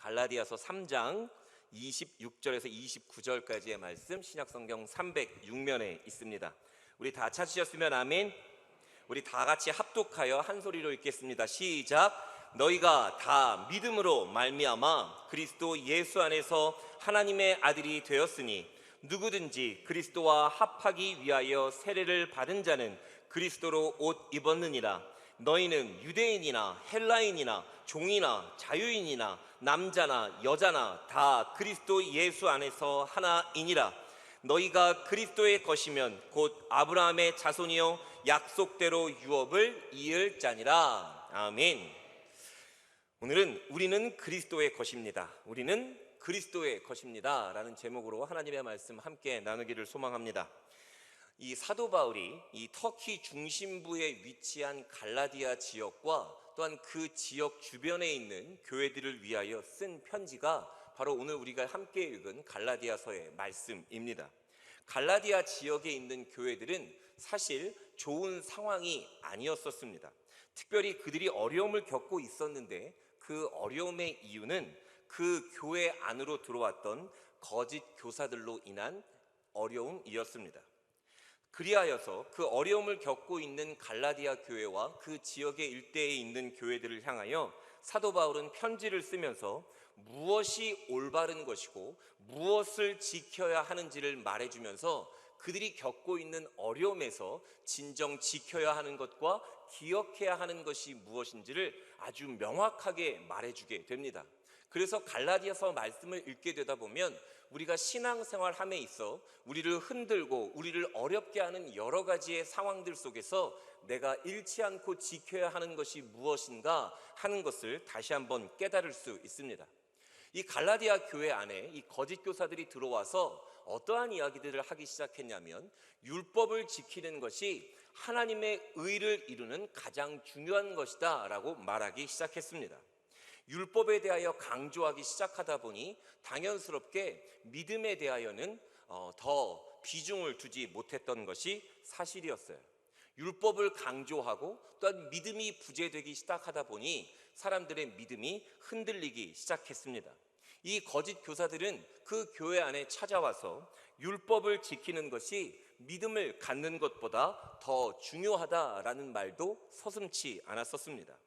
갈라디아서 3장 26절에서 29절까지의 말씀, 신약성경 306면에 있습니다. 우리 다 찾으셨으면 아멘. 우리 다 같이 합독하여 한 소리로 읽겠습니다. 시작. 너희가 다 믿음으로 말미암아 그리스도 예수 안에서 하나님의 아들이 되었으니 누구든지 그리스도와 합하기 위하여 세례를 받은 자는 그리스도로 옷 입었느니라. 너희는 유대인이나 헬라인이나 종이나 자유인이나 남자나 여자나 다 그리스도 예수 안에서 하나이니라. 너희가 그리스도의 것이면 곧 아브라함의 자손이요 약속대로 유업을 이을 자니라. 아멘. 오늘은 우리는 그리스도의 것입니다. 우리는 그리스도의 것입니다 라는 제목으로 하나님의 말씀 함께 나누기를 소망합니다. 이 사도 바울이 이 터키 중심부에 위치한 갈라디아 지역과 또한 그 지역 주변에 있는 교회들을 위하여 쓴 편지가 바로 오늘 우리가 함께 읽은 갈라디아서의 말씀입니다. 갈라디아 지역에 있는 교회들은 사실 좋은 상황이 아니었었습니다. 특별히 그들이 어려움을 겪고 있었는데 그 어려움의 이유는 그 교회 안으로 들어왔던 거짓 교사들로 인한 어려움이었습니다. 그리하여서 그 어려움을 겪고 있는 갈라디아 교회와 그 지역의 일대에 있는 교회들을 향하여 사도 바울은 편지를 쓰면서 무엇이 올바른 것이고 무엇을 지켜야 하는지를 말해주면서 그들이 겪고 있는 어려움에서 진정 지켜야 하는 것과 기억해야 하는 것이 무엇인지를 아주 명확하게 말해주게 됩니다. 그래서 갈라디아서 말씀을 읽게 되다 보면 우리가 신앙생활함에 있어 우리를 흔들고 우리를 어렵게 하는 여러 가지의 상황들 속에서 내가 잃지 않고 지켜야 하는 것이 무엇인가 하는 것을 다시 한번 깨달을 수 있습니다. 이 갈라디아 교회 안에 이 거짓 교사들이 들어와서 어떠한 이야기들을 하기 시작했냐면 율법을 지키는 것이 하나님의 의를 이루는 가장 중요한 것이다 라고 말하기 시작했습니다. 율법에 대하여 강조하기 시작하다 보니 당연스럽게 믿음에 대하여는 더 비중을 두지 못했던 것이 사실이었어요. 율법을 강조하고 또한 믿음이 부재되기 시작하다 보니 사람들의 믿음이 흔들리기 시작했습니다. 이 거짓 교사들은 그 교회 안에 찾아와서 율법을 지키는 것이 믿음을 갖는 것보다 더 중요하다라는 말도 서슴지 않았었습니다.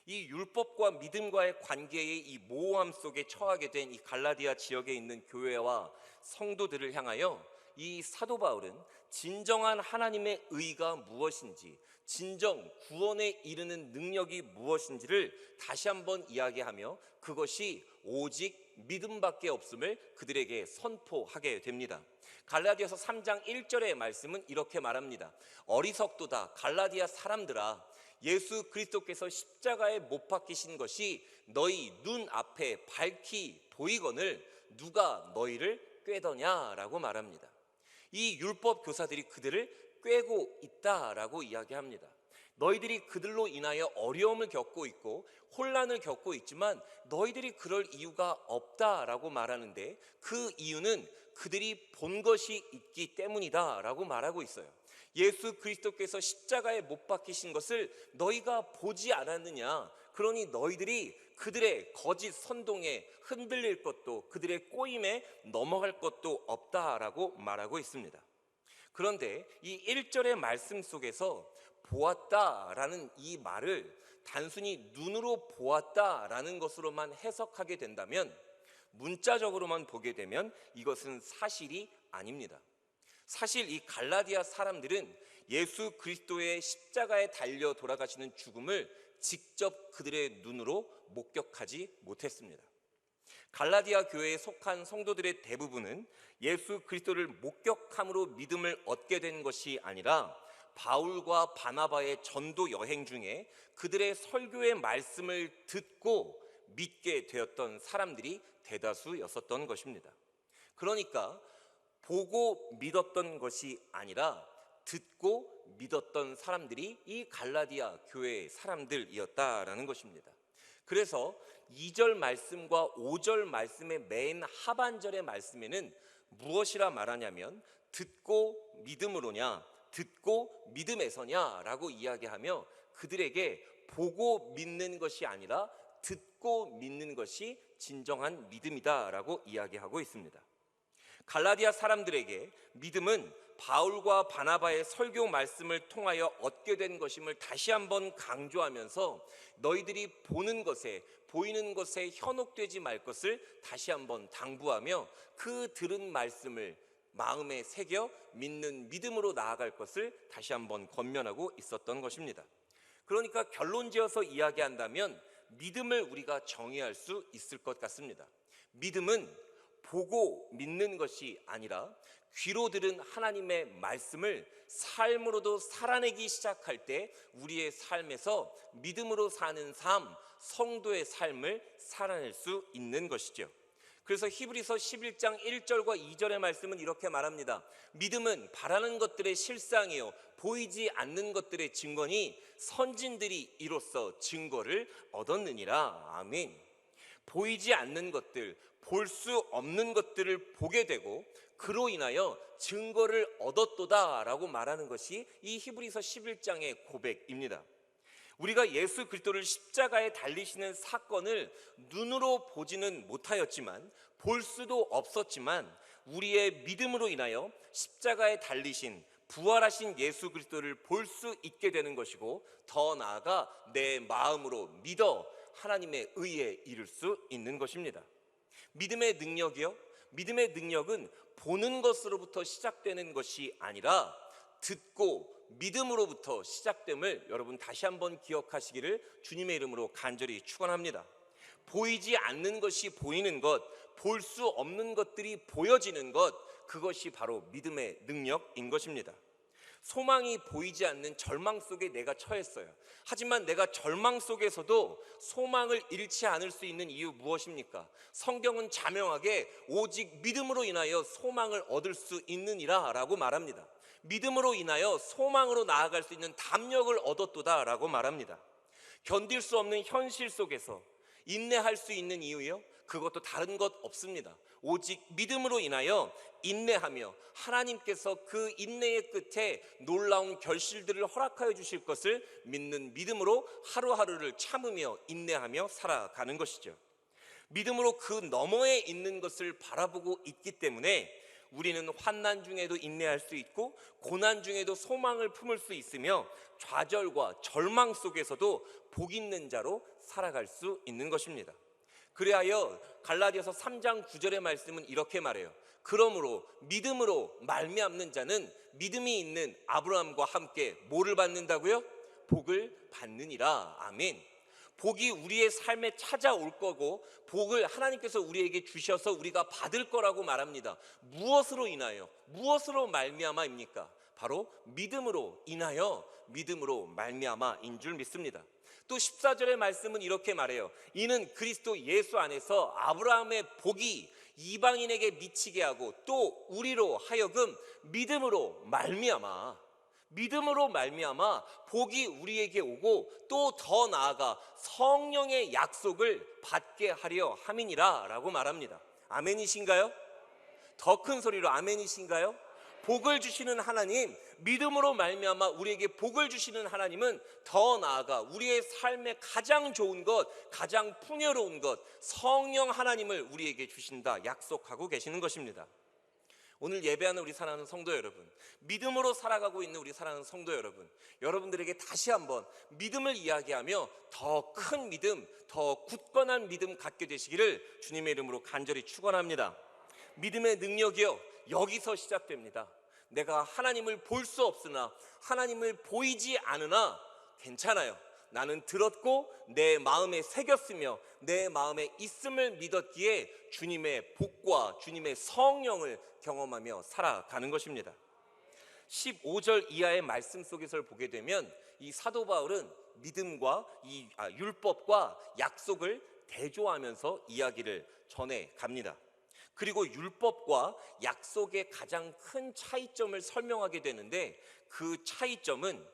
이 율법과 믿음과의 관계의 이 모호함 속에 처하게 된 이 갈라디아 지역에 있는 교회와 성도들을 향하여 이 사도 바울은 진정한 하나님의 의가 무엇인지, 진정 구원에 이르는 능력이 무엇인지를 다시 한번 이야기하며 그것이 오직 믿음밖에 없음을 그들에게 선포하게 됩니다. 갈라디아서 3장 1절의 말씀은 이렇게 말합니다. 어리석도다 갈라디아 사람들아, 예수 그리스도께서 십자가에 못 박히신 것이 너희 눈앞에 밝히 보이거늘 누가 너희를 꾀더냐라고 말합니다. 이 율법 교사들이 그들을 꾀고 있다라고 이야기합니다. 너희들이 그들로 인하여 어려움을 겪고 있고 혼란을 겪고 있지만 너희들이 그럴 이유가 없다라고 말하는데 그 이유는 그들이 본 것이 있기 때문이다 라고 말하고 있어요. 예수 그리스도께서 십자가에 못 박히신 것을 너희가 보지 않았느냐? 그러니 너희들이 그들의 거짓 선동에 흔들릴 것도 그들의 꼬임에 넘어갈 것도 없다라고 말하고 있습니다. 그런데 이 1절의 말씀 속에서 보았다라는 이 말을 단순히 눈으로 보았다라는 것으로만 해석하게 된다면, 문자적으로만 보게 되면 이것은 사실이 아닙니다. 사실 이 갈라디아 사람들은 예수 그리스도의 십자가에 달려 돌아가시는 죽음을 직접 그들의 눈으로 목격하지 못했습니다. 갈라디아 교회에 속한 성도들의 대부분은 예수 그리스도를 목격함으로 믿음을 얻게 된 것이 아니라 바울과 바나바의 전도 여행 중에 그들의 설교의 말씀을 듣고 믿게 되었던 사람들이 대다수였었던 것입니다. 그러니까 보고 믿었던 것이 아니라 듣고 믿었던 사람들이 이 갈라디아 교회의 사람들이었다라는 것입니다. 그래서 2절 말씀과 5절 말씀의 맨 하반절의 말씀에는 무엇이라 말하냐면 듣고 믿음으로냐, 듣고 믿음에서냐 라고 이야기하며 그들에게 보고 믿는 것이 아니라 듣고 믿는 것이 진정한 믿음이다라고 이야기하고 있습니다. 갈라디아 사람들에게 믿음은 바울과 바나바의 설교 말씀을 통하여 얻게 된 것임을 다시 한번 강조하면서 너희들이 보는 것에, 보이는 것에 현혹되지 말 것을 다시 한번 당부하며 그 들은 말씀을 마음에 새겨 믿는 믿음으로 나아갈 것을 다시 한번 권면하고 있었던 것입니다. 그러니까 결론지어서 이야기한다면 믿음을 우리가 정의할 수 있을 것 같습니다. 믿음은 보고 믿는 것이 아니라 귀로 들은 하나님의 말씀을 삶으로도 살아내기 시작할 때 우리의 삶에서 믿음으로 사는 삶, 성도의 삶을 살아낼 수 있는 것이죠. 그래서 히브리서 11장 1절과 2절의 말씀은 이렇게 말합니다. 믿음은 바라는 것들의 실상이요 보이지 않는 것들의 증거니 선진들이 이로써 증거를 얻었느니라. 아멘. 보이지 않는 것들, 볼 수 없는 것들을 보게 되고 그로 인하여 증거를 얻었도다 라고 말하는 것이 이 히브리서 11장의 고백입니다. 우리가 예수 그리스도를 십자가에 달리시는 사건을 눈으로 보지는 못하였지만, 볼 수도 없었지만 우리의 믿음으로 인하여 십자가에 달리신 부활하신 예수 그리스도를 볼 수 있게 되는 것이고, 더 나아가 내 마음으로 믿어 하나님의 의에 이를 수 있는 것입니다. 믿음의 능력이요, 믿음의 능력은 보는 것으로부터 시작되는 것이 아니라 듣고 믿음으로부터 시작됨을 여러분 다시 한번 기억하시기를 주님의 이름으로 간절히 축원합니다. 보이지 않는 것이 보이는 것, 볼 수 없는 것들이 보여지는 것, 그것이 바로 믿음의 능력인 것입니다. 소망이 보이지 않는 절망 속에 내가 처했어요. 하지만 내가 절망 속에서도 소망을 잃지 않을 수 있는 이유 무엇입니까? 성경은 자명하게 오직 믿음으로 인하여 소망을 얻을 수 있느니라 라고 말합니다. 믿음으로 인하여 소망으로 나아갈 수 있는 담력을 얻었도다 라고 말합니다. 견딜 수 없는 현실 속에서 인내할 수 있는 이유요? 그것도 다른 것 없습니다. 오직 믿음으로 인하여 인내하며 하나님께서 그 인내의 끝에 놀라운 결실들을 허락하여 주실 것을 믿는 믿음으로 하루하루를 참으며 인내하며 살아가는 것이죠. 믿음으로 그 너머에 있는 것을 바라보고 있기 때문에 우리는 환난 중에도 인내할 수 있고 고난 중에도 소망을 품을 수 있으며 좌절과 절망 속에서도 복 있는 자로 살아갈 수 있는 것입니다. 그리하여 갈라디아서 3장 9절의 말씀은 이렇게 말해요. 그러므로 믿음으로 말미암는 자는 믿음이 있는 아브라함과 함께 뭐를 받는다고요? 복을 받느니라. 아멘. 복이 우리의 삶에 찾아올 거고 복을 하나님께서 우리에게 주셔서 우리가 받을 거라고 말합니다. 무엇으로 인하여, 무엇으로 말미암아입니까? 바로 믿음으로 인하여, 믿음으로 말미암아인 줄 믿습니다. 또 14절의 말씀은 이렇게 말해요. 이는 그리스도 예수 안에서 아브라함의 복이 이방인에게 미치게 하고 또 우리로 하여금 믿음으로 말미암아, 믿음으로 말미암아 복이 우리에게 오고 또 더 나아가 성령의 약속을 받게 하려 함이니라 라고 말합니다. 아멘이신가요? 더 큰 소리로 아멘이신가요? 복을 주시는 하나님, 믿음으로 말미암아 우리에게 복을 주시는 하나님은 더 나아가 우리의 삶에 가장 좋은 것, 가장 풍요로운 것, 성령 하나님을 우리에게 주신다 약속하고 계시는 것입니다. 오늘 예배하는 우리 사랑하는 성도 여러분, 믿음으로 살아가고 있는 우리 사랑하는 성도 여러분, 여러분들에게 다시 한번 믿음을 이야기하며 더 큰 믿음, 더 굳건한 믿음 갖게 되시기를 주님의 이름으로 간절히 축원합니다. 믿음의 능력이요, 여기서 시작됩니다. 내가 하나님을 볼 수 없으나, 하나님을 보이지 않으나 괜찮아요. 나는 들었고 내 마음에 새겼으며 내 마음에 있음을 믿었기에 주님의 복과 주님의 성령을 경험하며 살아가는 것입니다. 15절 이하의 말씀 속에서 보게 되면 이 사도 바울은 믿음과 이 율법과 약속을 대조하면서 이야기를 전해 갑니다. 그리고 율법과 약속의 가장 큰 차이점을 설명하게 되는데, 그 차이점은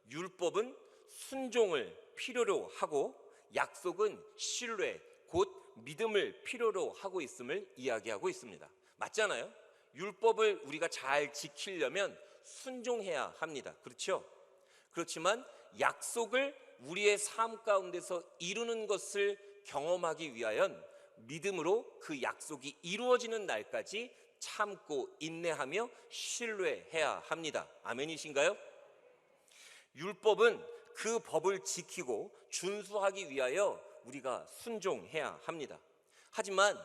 율법은 순종을 필요로 하고 약속은 신뢰, 곧 믿음을 필요로 하고 있음을 이야기하고 있습니다. 맞잖아요? 율법을 우리가 잘 지키려면 순종해야 합니다. 그렇죠? 그렇지만 약속을 우리의 삶 가운데서 이루는 것을 경험하기 위하여 믿음으로 그 약속이 이루어지는 날까지 참고 인내하며 신뢰해야 합니다. 아멘이신가요? 율법은 그 법을 지키고 준수하기 위하여 우리가 순종해야 합니다. 하지만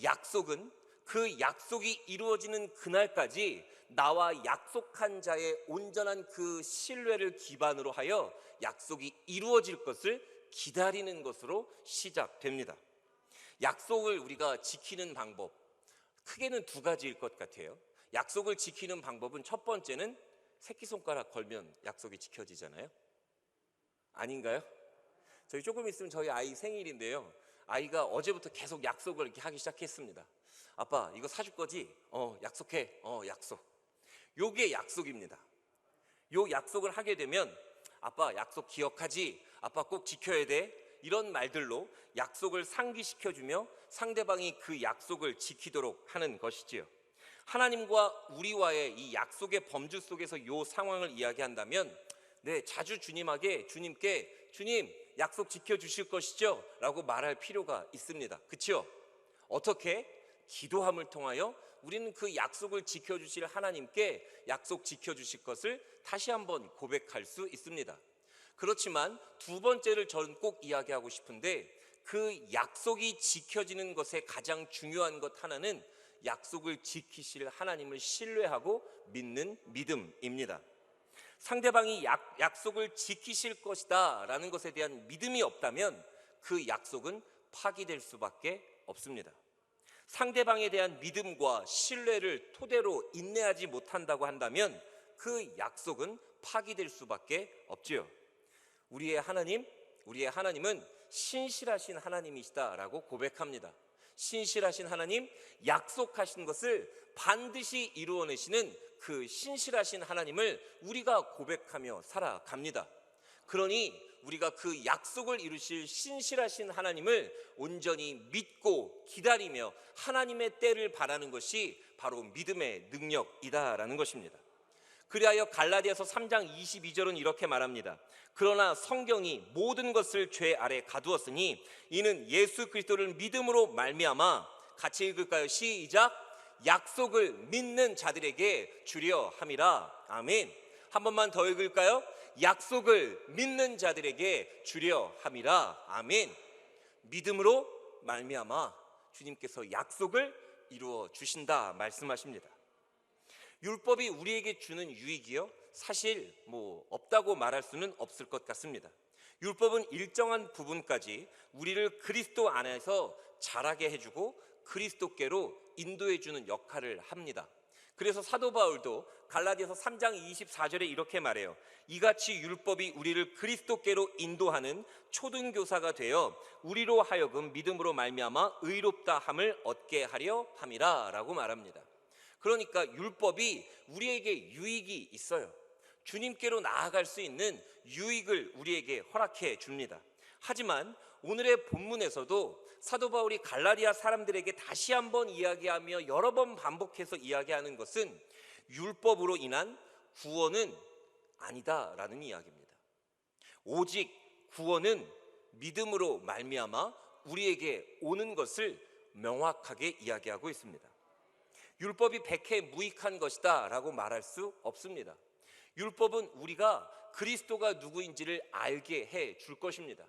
약속은 그 약속이 이루어지는 그날까지 나와 약속한 자의 온전한 그 신뢰를 기반으로 하여 약속이 이루어질 것을 기다리는 것으로 시작됩니다. 약속을 우리가 지키는 방법, 크게는 두 가지일 것 같아요. 약속을 지키는 방법은 첫 번째는 새끼손가락 걸면 약속이 지켜지잖아요. 아닌가요? 저희 조금 있으면 저희 아이 생일인데요. 아이가 어제부터 계속 약속을 이렇게 하기 시작했습니다. 아빠, 이거 사줄 거지? 약속해. 약속. 요게 약속입니다. 요 약속을 하게 되면 아빠 약속 기억하지? 아빠 꼭 지켜야 돼. 이런 말들로 약속을 상기시켜주며 상대방이 그 약속을 지키도록 하는 것이지요. 하나님과 우리와의 이 약속의 범주 속에서 요 상황을 이야기한다면 자주 주님께 주님 약속 지켜주실 것이죠? 라고 말할 필요가 있습니다. 그렇죠? 어떻게? 기도함을 통하여 우리는 그 약속을 지켜주실 하나님께 약속 지켜주실 것을 다시 한번 고백할 수 있습니다. 그렇지만 두 번째를 저는 꼭 이야기하고 싶은데, 그 약속이 지켜지는 것의 가장 중요한 것 하나는 약속을 지키실 하나님을 신뢰하고 믿는 믿음입니다. 상대방이 약속을 지키실 것이다 라는 것에 대한 믿음이 없다면 그 약속은 파기될 수밖에 없습니다. 상대방에 대한 믿음과 신뢰를 토대로 인내하지 못한다고 한다면 그 약속은 파기될 수밖에 없지요. 우리의 하나님은 신실하신 하나님이시다라고 고백합니다. 신실하신 하나님, 약속하신 것을 반드시 이루어내시는 그 신실하신 하나님을 우리가 고백하며 살아갑니다. 그러니 우리가 그 약속을 이루실 신실하신 하나님을 온전히 믿고 기다리며 하나님의 때를 바라는 것이 바로 믿음의 능력이다라는 것입니다. 그리하여 갈라디아서 3장 22절은 이렇게 말합니다. 그러나 성경이 모든 것을 죄 아래 가두었으니 이는 예수 그리스도를 믿음으로 말미암아, 같이 읽을까요? 시작. 약속을 믿는 자들에게 주려 함이라. 아멘. 한 번만 더 읽을까요? 약속을 믿는 자들에게 주려 함이라. 아멘. 믿음으로 말미암아 주님께서 약속을 이루어 주신다 말씀하십니다. 율법이 우리에게 주는 유익이요, 사실 없다고 말할 수는 없을 것 같습니다. 율법은 일정한 부분까지 우리를 그리스도 안에서 자라게 해주고 그리스도께로 인도해주는 역할을 합니다. 그래서 사도 바울도 갈라디아서 3장 24절에 이렇게 말해요. 이같이 율법이 우리를 그리스도께로 인도하는 초등교사가 되어 우리로 하여금 믿음으로 말미암아 의롭다 함을 얻게 하려 함이라 라고 말합니다. 그러니까 율법이 우리에게 유익이 있어요. 주님께로 나아갈 수 있는 유익을 우리에게 허락해 줍니다. 하지만 오늘의 본문에서도 사도 바울이 갈라디아 사람들에게 다시 한번 이야기하며 여러 번 반복해서 이야기하는 것은 율법으로 인한 구원은 아니다라는 이야기입니다. 오직 구원은 믿음으로 말미암아 우리에게 오는 것을 명확하게 이야기하고 있습니다. 율법이 백해 무익한 것이다 라고 말할 수 없습니다. 율법은 우리가 그리스도가 누구인지를 알게 해 줄 것입니다.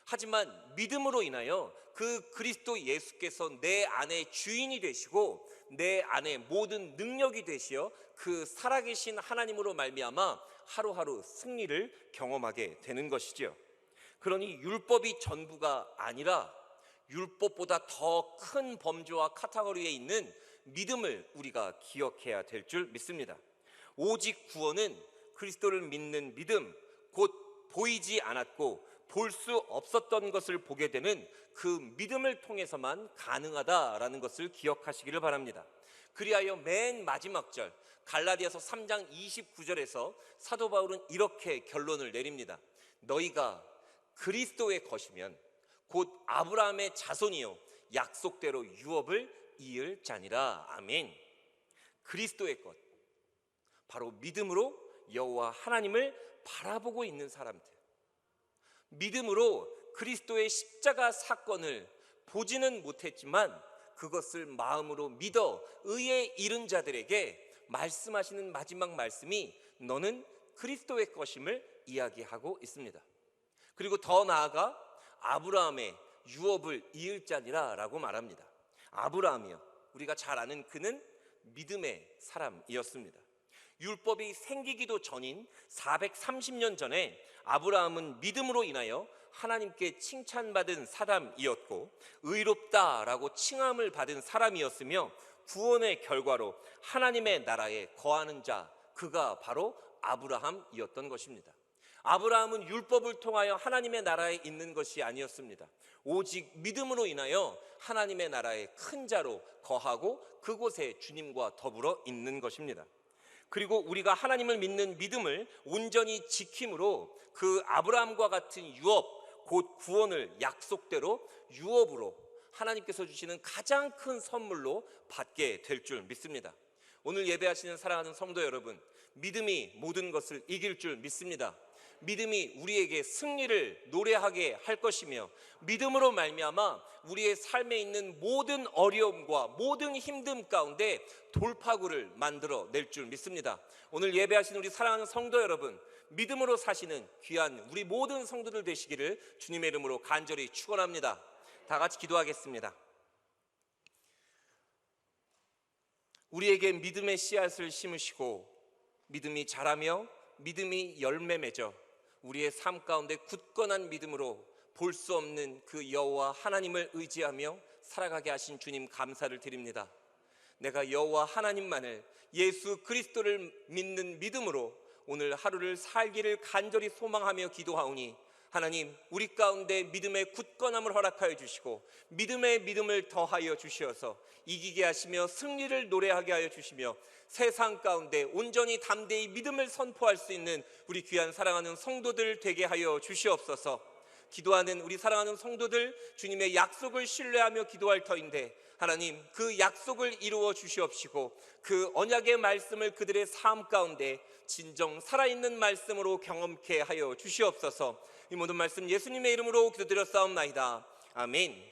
하지만 믿음으로 인하여 그 그리스도 예수께서 내 안에 주인이 되시고 내 안에 모든 능력이 되시어 그 살아계신 하나님으로 말미암아 하루하루 승리를 경험하게 되는 것이지요. 그러니 율법이 전부가 아니라 율법보다 더 큰 범주와 카테고리에 있는 믿음을 우리가 기억해야 될 줄 믿습니다. 오직 구원은 그리스도를 믿는 믿음, 곧 보이지 않았고 볼 수 없었던 것을 보게 되는 그 믿음을 통해서만 가능하다라는 것을 기억하시기를 바랍니다. 그리하여 맨 마지막 절 갈라디아서 3장 29절에서 사도 바울은 이렇게 결론을 내립니다. 너희가 그리스도의 것이면 곧 아브라함의 자손이요 약속대로 유업을 이을 자니라. 아멘. 그리스도의 것, 바로 믿음으로 여호와 하나님을 바라보고 있는 사람들, 믿음으로 그리스도의 십자가 사건을 보지는 못했지만 그것을 마음으로 믿어 의에 이른 자들에게 말씀하시는 마지막 말씀이 너는 그리스도의 것임을 이야기하고 있습니다. 그리고 더 나아가 아브라함의 유업을 이을 자니라 라고 말합니다. 아브라함이요, 우리가 잘 아는 그는 믿음의 사람이었습니다. 율법이 생기기도 전인 430년 전에 아브라함은 믿음으로 인하여 하나님께 칭찬받은 사람이었고 의롭다라고 칭함을 받은 사람이었으며 구원의 결과로 하나님의 나라에 거하는 자, 그가 바로 아브라함이었던 것입니다. 아브라함은 율법을 통하여 하나님의 나라에 있는 것이 아니었습니다. 오직 믿음으로 인하여 하나님의 나라의 큰 자로 거하고 그곳에 주님과 더불어 있는 것입니다. 그리고 우리가 하나님을 믿는 믿음을 온전히 지킴으로 그 아브라함과 같은 유업, 곧 구원을 약속대로 유업으로 하나님께서 주시는 가장 큰 선물로 받게 될 줄 믿습니다. 오늘 예배하시는 사랑하는 성도 여러분, 믿음이 모든 것을 이길 줄 믿습니다. 믿음이 우리에게 승리를 노래하게 할 것이며 믿음으로 말미암아 우리의 삶에 있는 모든 어려움과 모든 힘듦 가운데 돌파구를 만들어낼 줄 믿습니다. 오늘 예배하시는 우리 사랑하는 성도 여러분, 믿음으로 사시는 귀한 우리 모든 성도들 되시기를 주님의 이름으로 간절히 축원합니다. 다 같이 기도하겠습니다. 우리에게 믿음의 씨앗을 심으시고 믿음이 자라며 믿음이 열매 맺어 우리의 삶 가운데 굳건한 믿음으로 볼 수 없는 그 여호와 하나님을 의지하며 살아가게 하신 주님 감사를 드립니다. 내가 여호와 하나님만을, 예수 그리스도를 믿는 믿음으로 오늘 하루를 살기를 간절히 소망하며 기도하오니 하나님, 우리 가운데 믿음의 굳건함을 허락하여 주시고 믿음의 믿음을 더하여 주시어서 이기게 하시며 승리를 노래하게 하여 주시며 세상 가운데 온전히 담대히 믿음을 선포할 수 있는 우리 귀한 사랑하는 성도들 되게 하여 주시옵소서. 기도하는 우리 사랑하는 성도들, 주님의 약속을 신뢰하며 기도할 터인데 하나님, 그 약속을 이루어 주시옵시고 그 언약의 말씀을 그들의 삶 가운데 진정 살아있는 말씀으로 경험케 하여 주시옵소서. 이 모든 말씀 예수님의 이름으로 기도드렸사옵나이다. 아멘.